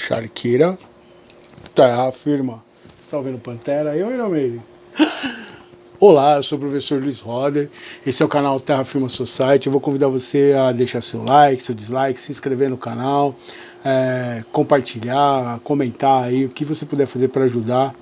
Sharkira, terra firma. Tá ouvindo Pantera aí ou Iron Maiden? Olá, eu sou o professor Luiz Roder, esse é o canal Terra Firma Society. Eu vou convidar você a deixar seu like, seu dislike, se inscrever no canal, compartilhar, comentar aí, o que você puder fazer para ajudar.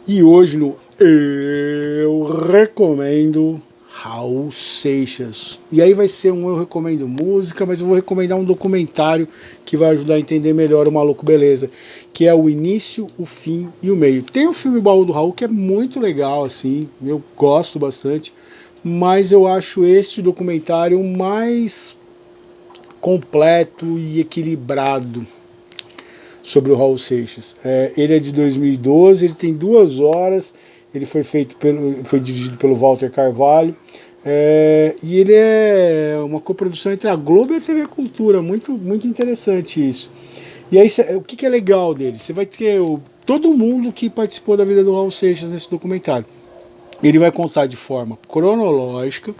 E hoje no Eu Recomendo Raul Seixas. E aí vai ser um Eu Recomendo Música, mas eu vou recomendar um documentário que vai ajudar a entender melhor o Maluco Beleza, que é o início, o fim e o meio. Tem o filme Baú do Raul, que é muito legal, assim, eu gosto bastante, mas eu acho este documentário mais completo e equilibrado sobre o Raul Seixas. Ele é de 2012, ele tem 2 horas, ele foi dirigido pelo Walter Carvalho, e ele é uma coprodução entre a Globo e a TV Cultura, muito interessante isso. E aí, o que é legal dele? Você vai ter todo mundo que participou da vida do Raul Seixas nesse documentário. Ele vai contar de forma cronológica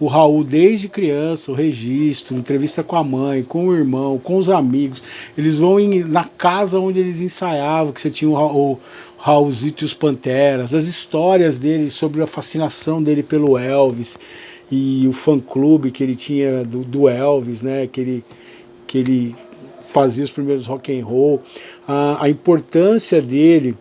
o Raul desde criança, o registro, entrevista com a mãe, com o irmão, com os amigos. Eles vão na casa onde eles ensaiavam, que você tinha o Raulzito e os Panteras, as histórias dele sobre a fascinação dele pelo Elvis e o fã-clube que ele tinha do Elvis, né? Que ele fazia os primeiros rock and roll, a importância dele.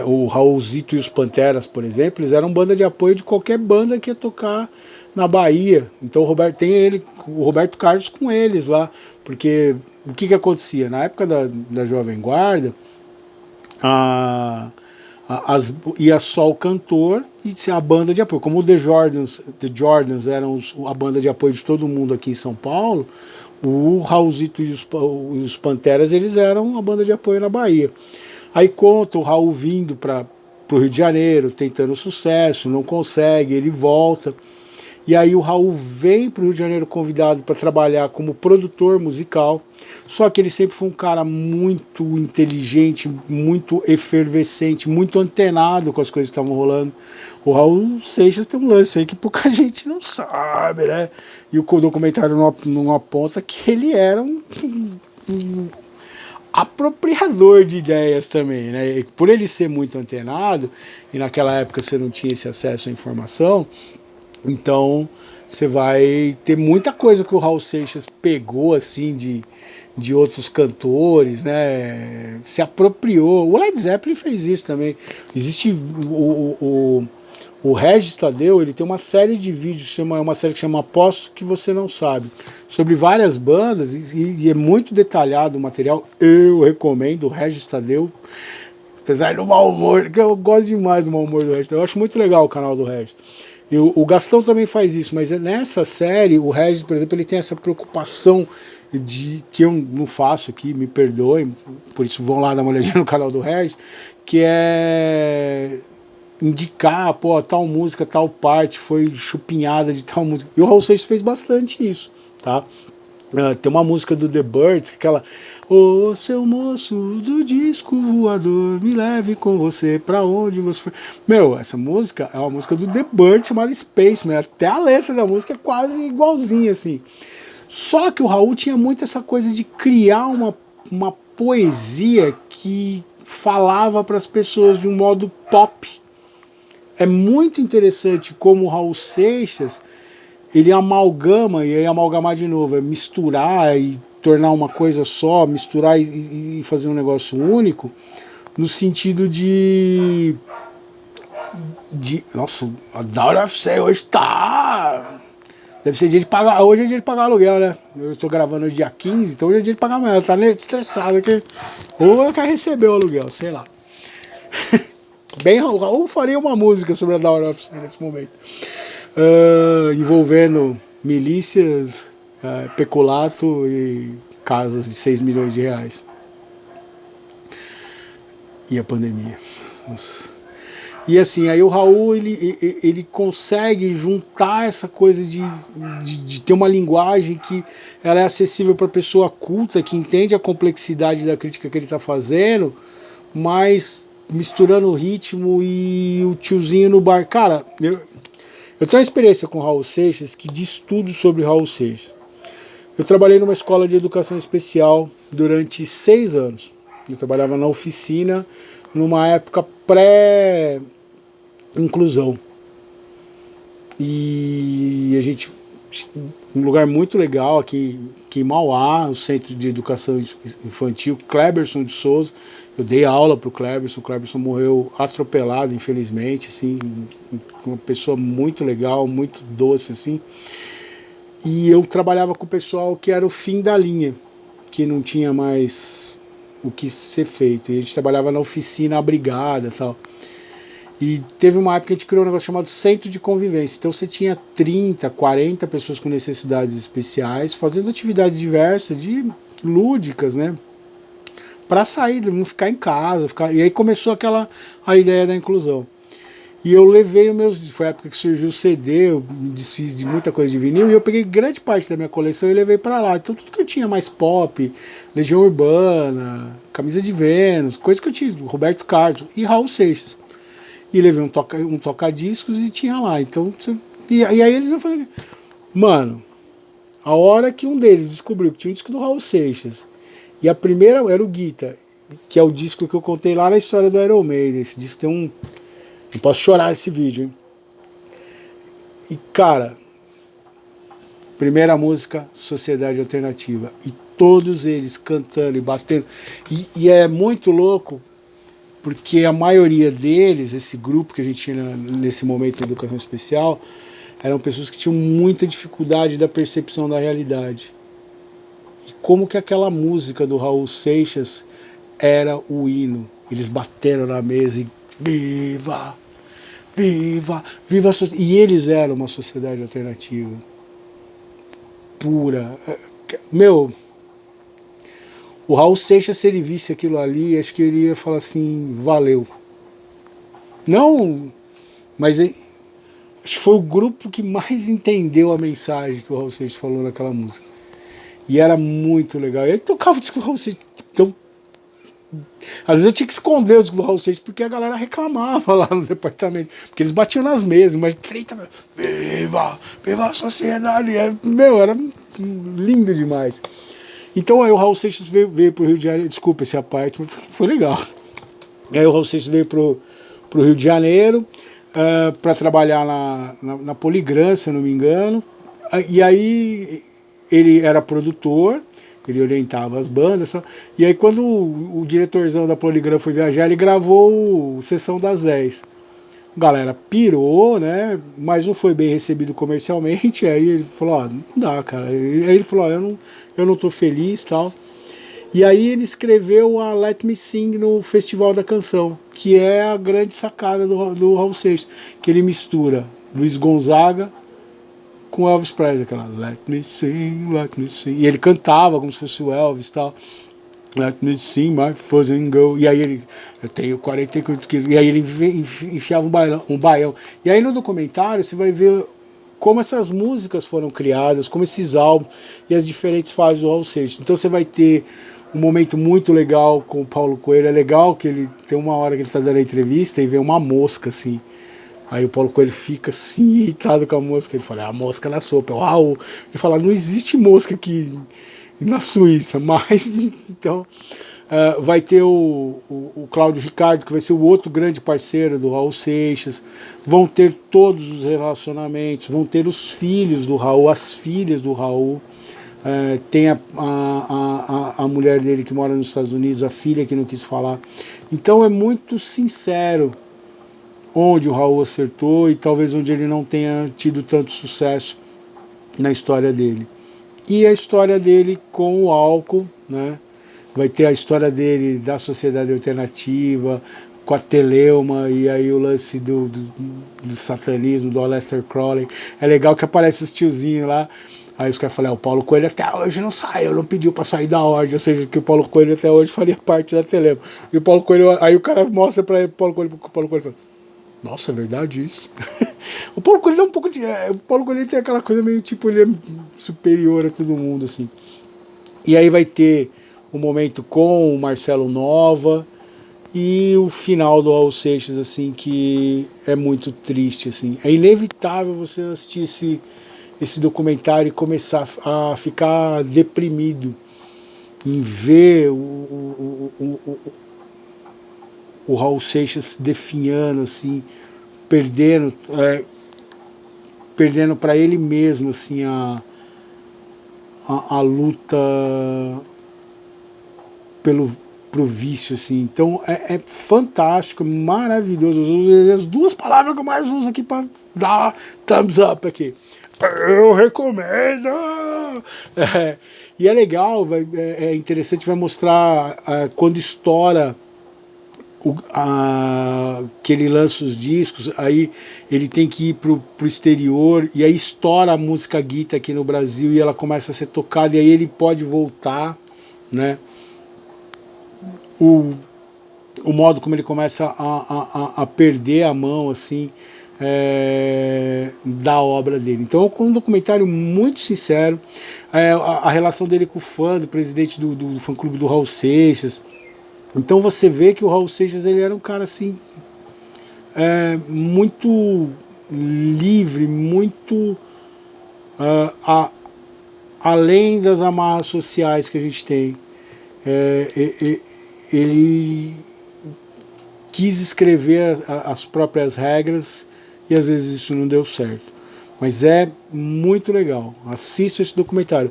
O Raulzito e os Panteras, por exemplo, eles eram banda de apoio de qualquer banda que ia tocar na Bahia. Então o Roberto Carlos com eles lá, porque o que acontecia? Na época da Jovem Guarda, ia só o cantor e a banda de apoio. Como o The Jordans eram a banda de apoio de todo mundo aqui em São Paulo, o Raulzito e os Panteras, eles eram a banda de apoio na Bahia. Aí conta o Raul vindo para o Rio de Janeiro, tentando sucesso, não consegue, ele volta. E aí o Raul vem para o Rio de Janeiro convidado para trabalhar como produtor musical, só que ele sempre foi um cara muito inteligente, muito efervescente, muito antenado com as coisas que estavam rolando. O Raul Seixas tem um lance aí que pouca gente não sabe, né? E o documentário não aponta que ele era um apropriador de ideias também, né? E por ele ser muito antenado, e naquela época você não tinha esse acesso à informação, então você vai ter muita coisa que o Raul Seixas pegou assim de outros cantores, né? Se apropriou. O Led Zeppelin fez isso também. Existe o Regis Tadeu, ele tem uma série de vídeos, uma série que chama Aposto que Você Não Sabe, sobre várias bandas, e é muito detalhado o material. Eu recomendo o Regis Tadeu, apesar do mau humor, que eu gosto demais do mau humor do Regis. Eu acho muito legal o canal do Regis. E o Gastão também faz isso, mas nessa série, o Regis, por exemplo, ele tem essa preocupação que eu não faço aqui, me perdoem, por isso vão lá dar uma olhadinha no canal do Regis, que é indicar, pô, tal música, tal parte foi chupinhada de tal música. E o Raul Seixas fez bastante isso, tá? Tem uma música do The Byrds, aquela: ô seu moço do disco voador, me leve com você pra onde você for. Meu, essa música é uma música do The Byrds chamada Spaceman. Até a letra da música é quase igualzinha, assim. Só que o Raul tinha muito essa coisa de criar uma poesia que falava para as pessoas de um modo pop. É muito interessante como o Raul Seixas, ele amalgama, e aí amalgamar de novo, é misturar e tornar uma coisa só, misturar e fazer um negócio único, no sentido de nossa, a Dollar of Sale hoje tá... Deve ser dia de pagar, hoje é dia de pagar aluguel, né? Eu tô gravando hoje dia 15, então hoje é dia de pagar amanhã, ela tá estressado aqui. Ou eu quero receber o aluguel, sei lá. Bem, o Raul faria uma música sobre a Dollar of Sale nesse momento. Envolvendo milícias, peculato e casas de 6 milhões de reais. E a pandemia. Nossa. E assim, aí o Raul, ele consegue juntar essa coisa de ter uma linguagem que ela é acessível para a pessoa culta, que entende a complexidade da crítica que ele está fazendo, mas misturando o ritmo e o tiozinho no bar. Cara, eu tenho uma experiência com o Raul Seixas que diz tudo sobre o Raul Seixas. Eu trabalhei numa escola de educação especial durante 6 anos. Eu trabalhava na oficina, numa época pré-inclusão. E a gente, um lugar muito legal aqui em Mauá, o Centro de Educação Infantil, Cleberson de Souza. Eu dei aula para o Cleberson morreu atropelado, infelizmente, assim, uma pessoa muito legal, muito doce, assim. E eu trabalhava com o pessoal que era o fim da linha, que não tinha mais o que ser feito. E a gente trabalhava na oficina abrigada e tal. E teve uma época que a gente criou um negócio chamado Centro de Convivência. Então você tinha 30, 40 pessoas com necessidades especiais, fazendo atividades diversas, lúdicas, né? Para sair, não ficar em casa. E aí começou a ideia da inclusão. E eu levei os meus. Foi a época que surgiu o CD, eu me desfiz de muita coisa de vinil, e eu peguei grande parte da minha coleção e levei para lá. Então tudo que eu tinha mais pop, Legião Urbana, Camisa de Vênus, coisa que eu tinha, Roberto Carlos e Raul Seixas. E levei um toca-discos e tinha lá. Então, e aí eles eu falei, mano, a hora que um deles descobriu que tinha um disco do Raul Seixas, e a primeira era o Guita, que é o disco que eu contei lá na história do Iron Maiden. Esse disco tem um. Não posso chorar esse vídeo, hein? E cara, primeira música, Sociedade Alternativa. E todos eles cantando e batendo. E é muito louco, porque a maioria deles, esse grupo que a gente tinha nesse momento de educação especial, eram pessoas que tinham muita dificuldade da percepção da realidade. E como que aquela música do Raul Seixas era o hino. Eles bateram na mesa e viva, viva, viva a sociedade. E eles eram uma sociedade alternativa. Pura. Meu, o Raul Seixas, se ele visse aquilo ali, acho que ele ia falar assim, valeu. Não, mas acho que foi o grupo que mais entendeu a mensagem que o Raul Seixas falou naquela música. E era muito legal. E ele tocava o disco do Raul Seixas. Então, às vezes eu tinha que esconder o disco do Raul Seixas porque a galera reclamava lá no departamento. Porque eles batiam nas mesas, mas 30 viva, viva a sociedade. Meu, era lindo demais. Então aí o Raul Seixas veio pro Rio de Janeiro. Desculpa essa parte, mas foi legal. Aí o Raul Seixas veio pro Rio de Janeiro para trabalhar na Poligram, se eu não me engano. E aí ele era produtor, ele orientava as bandas. E aí quando o diretorzão da Poligram foi viajar, ele gravou o Sessão das 10. A galera pirou, né? Mas não foi bem recebido comercialmente. Aí ele falou, ó, não dá, cara. Aí ele falou, ó, eu não tô feliz e tal. E aí ele escreveu a Let Me Sing no Festival da Canção, que é a grande sacada do Raul Seixas, que ele mistura Luiz Gonzaga com Elvis Presley, aquela Let Me Sing, Let Me Sing. E ele cantava como se fosse o Elvis e tal. Let me sing my frozen girl. E aí ele, eu tenho 44 quilos. E aí ele enfiava um baião. E aí no documentário você vai ver como essas músicas foram criadas, como esses álbuns e as diferentes fases do Raul Seixas. Então você vai ter um momento muito legal com o Paulo Coelho. É legal que ele tem uma hora que ele está dando a entrevista e vê uma mosca assim. Aí o Paulo Coelho fica assim, irritado com a mosca. Ele fala, a mosca na sopa. Uau! Ele fala, não existe mosca aqui na Suíça, mas então vai ter o Cláudio Ricardo, que vai ser o outro grande parceiro do Raul Seixas. Vão ter todos os relacionamentos, vão ter os filhos do Raul, as filhas do Raul. Tem a mulher dele que mora nos Estados Unidos, a filha que não quis falar. Então é muito sincero onde o Raul acertou e talvez onde ele não tenha tido tanto sucesso na história dele. E a história dele com o álcool, né? Vai ter a história dele da sociedade alternativa, com a Teleuma, e aí o lance do satanismo, do Aleister Crowley. É legal que aparece os tiozinhos lá. Aí os caras falam, o Paulo Coelho até hoje não saiu, não pediu pra sair da ordem, ou seja, que o Paulo Coelho até hoje faria parte da Teleuma. E o Paulo Coelho, aí o cara mostra pra ele, o Paulo Coelho fala, nossa, é verdade isso. O Paulo Coelho dá um pouco de. O Paulo Coelho tem aquela coisa meio tipo, ele é superior a todo mundo, assim. E aí vai ter um momento com o Marcelo Nova e o final do Raul Seixas, assim, que é muito triste, assim. É inevitável você assistir esse documentário e começar a ficar deprimido em ver o Raul Seixas definhando, assim, perdendo, perdendo para ele mesmo, assim, a luta pro vício, assim. Então é fantástico, maravilhoso. Eu uso as duas palavras que eu mais uso aqui para dar thumbs up aqui. Eu recomendo! E é legal, é interessante, vai mostrar quando estoura que ele lança os discos, aí ele tem que ir pro exterior, e aí estoura a música Guita aqui no Brasil, e ela começa a ser tocada, e aí ele pode voltar, né? O modo como ele começa a perder a mão, assim, da obra dele. Então é um documentário muito sincero, a relação dele com o fã, do presidente do fã-clube do Raul Seixas. Então você vê que o Raul Seixas ele era um cara assim, muito livre, muito além das amarras sociais que a gente tem. Ele quis escrever as próprias regras e às vezes isso não deu certo. Mas é muito legal. Assista esse documentário.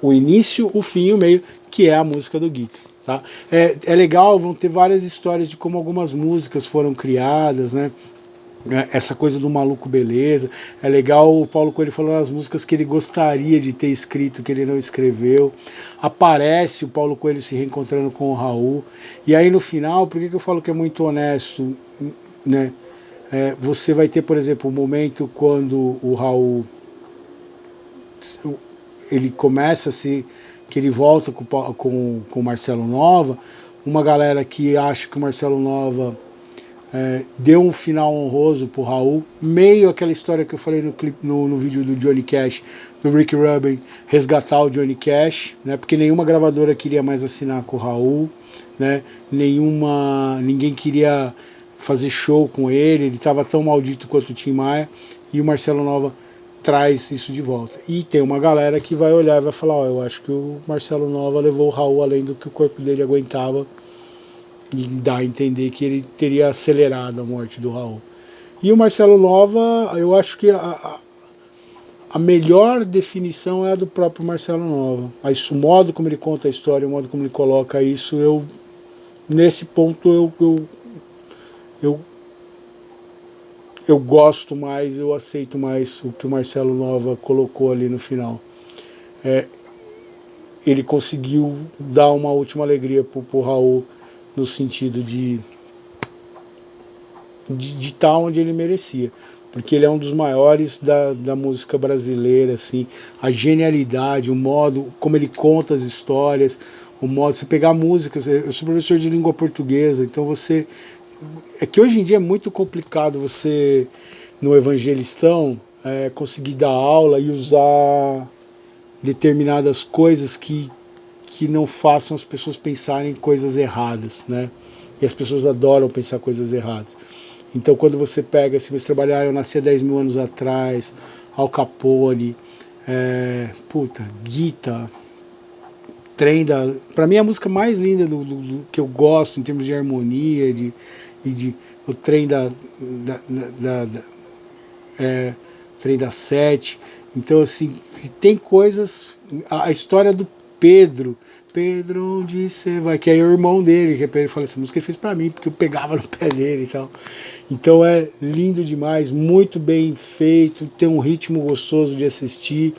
O início, o fim e o meio, que é a música do Guita. Tá? É legal, vão ter várias histórias de como algumas músicas foram criadas, né? Essa coisa do maluco beleza. É legal o Paulo Coelho falando as músicas que ele gostaria de ter escrito, que ele não escreveu. Aparece o Paulo Coelho se reencontrando com o Raul. E aí no final, por que eu falo que é muito honesto, né? Você vai ter, por exemplo, o momento quando o Raul ele começa a se... que ele volta com o Marcelo Nova, uma galera que acha que o Marcelo Nova deu um final honroso pro Raul, meio aquela história que eu falei no vídeo do Johnny Cash, do Rick Rubin, resgatar o Johnny Cash, né, porque nenhuma gravadora queria mais assinar com o Raul, né, ninguém queria fazer show com ele estava tão maldito quanto o Tim Maia, e o Marcelo Nova traz isso de volta. E tem uma galera que vai olhar e vai falar, eu acho que o Marcelo Nova levou o Raul além do que o corpo dele aguentava, e dá a entender que ele teria acelerado a morte do Raul. E o Marcelo Nova, eu acho que a melhor definição é a do próprio Marcelo Nova. O modo como ele conta a história, o modo como ele coloca isso, nesse ponto eu gosto mais, eu aceito mais o que o Marcelo Nova colocou ali no final. Ele conseguiu dar uma última alegria pro Raul, no sentido de estar onde ele merecia, porque ele é um dos maiores da música brasileira, assim, a genialidade, o modo como ele conta as histórias, o modo, você pegar músicas, eu sou professor de língua portuguesa, então é que hoje em dia é muito complicado você, no Evangelistão, conseguir dar aula e usar determinadas coisas que não façam as pessoas pensarem coisas erradas, né? E as pessoas adoram pensar coisas erradas. Então quando você pega, se você trabalhar, eu nasci há 10 mil anos atrás, Al Capone, Guita, Trem da... Pra mim a música mais linda do que eu gosto em termos de harmonia, o Trem Trem da Sete. Então assim, tem coisas... A história do Pedro, onde você vai? Que é o irmão dele, que ele fala, essa música ele fez pra mim, porque eu pegava no pé dele e tal. Então é lindo demais, muito bem feito, tem um ritmo gostoso de assistir,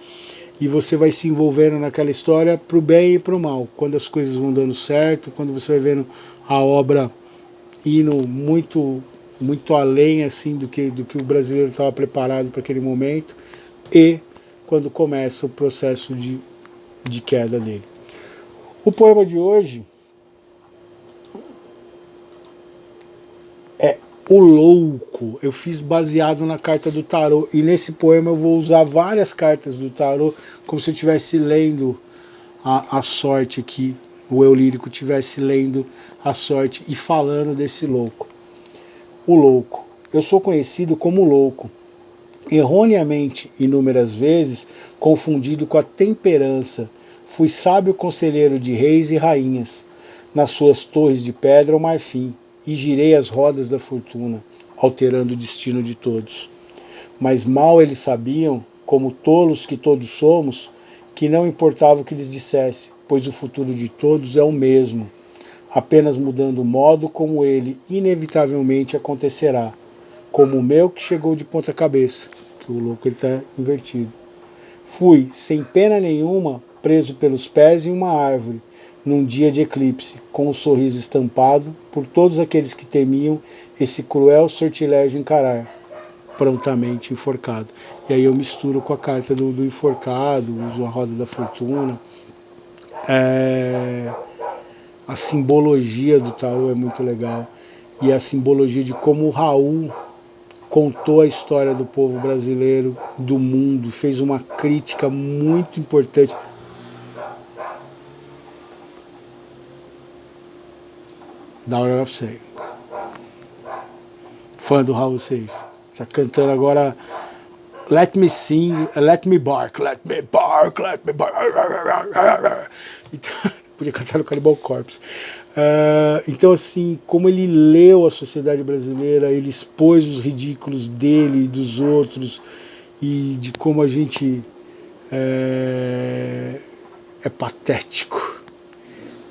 e você vai se envolvendo naquela história pro bem e pro mal, quando as coisas vão dando certo, quando você vai vendo a obra indo muito além assim do que o brasileiro estava preparado para aquele momento, e quando começa o processo de queda dele. O poema de hoje é O Louco. Eu fiz baseado na carta do tarô, e nesse poema eu vou usar várias cartas do tarô, como se eu estivesse lendo a sorte aqui, o eu lírico estivesse lendo a sorte e falando desse louco. O louco. eu sou conhecido como louco, erroneamente, inúmeras vezes, confundido com a temperança. Fui sábio conselheiro de reis e rainhas, nas suas torres de pedra ou marfim, e girei as rodas da fortuna, alterando o destino de todos. Mas mal eles sabiam, como tolos que todos somos, que não importava o que lhes dissesse, pois o futuro de todos é o mesmo, apenas mudando o modo como ele inevitavelmente acontecerá, como o meu que chegou de ponta cabeça, que o louco está invertido. Fui, sem pena nenhuma, preso pelos pés em uma árvore, num dia de eclipse, com um sorriso estampado por todos aqueles que temiam esse cruel sortilégio encarar, prontamente enforcado. E aí eu misturo com a carta do enforcado, uso a roda da fortuna. A simbologia do tarô é muito legal. E a simbologia de como o Raul contou a história do povo brasileiro, do mundo, fez uma crítica muito importante. Daughter of Say. Fã do Raul Seixas. Tá cantando agora Let Me Sing, Let Me Bark, Let Me Bark, Let Me Bark. Então, podia cantar no Cannibal Corpse. Então, assim, como ele leu a sociedade brasileira, ele expôs os ridículos dele e dos outros, e de como a gente é patético.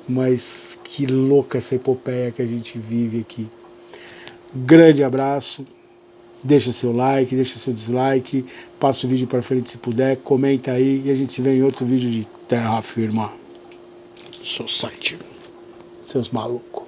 Mas que louca essa epopeia que a gente vive aqui. Grande abraço. Deixa seu like, deixa seu dislike, passa o vídeo para frente se puder, comenta aí e a gente se vê em outro vídeo de Terra Firma Society. Seus malucos.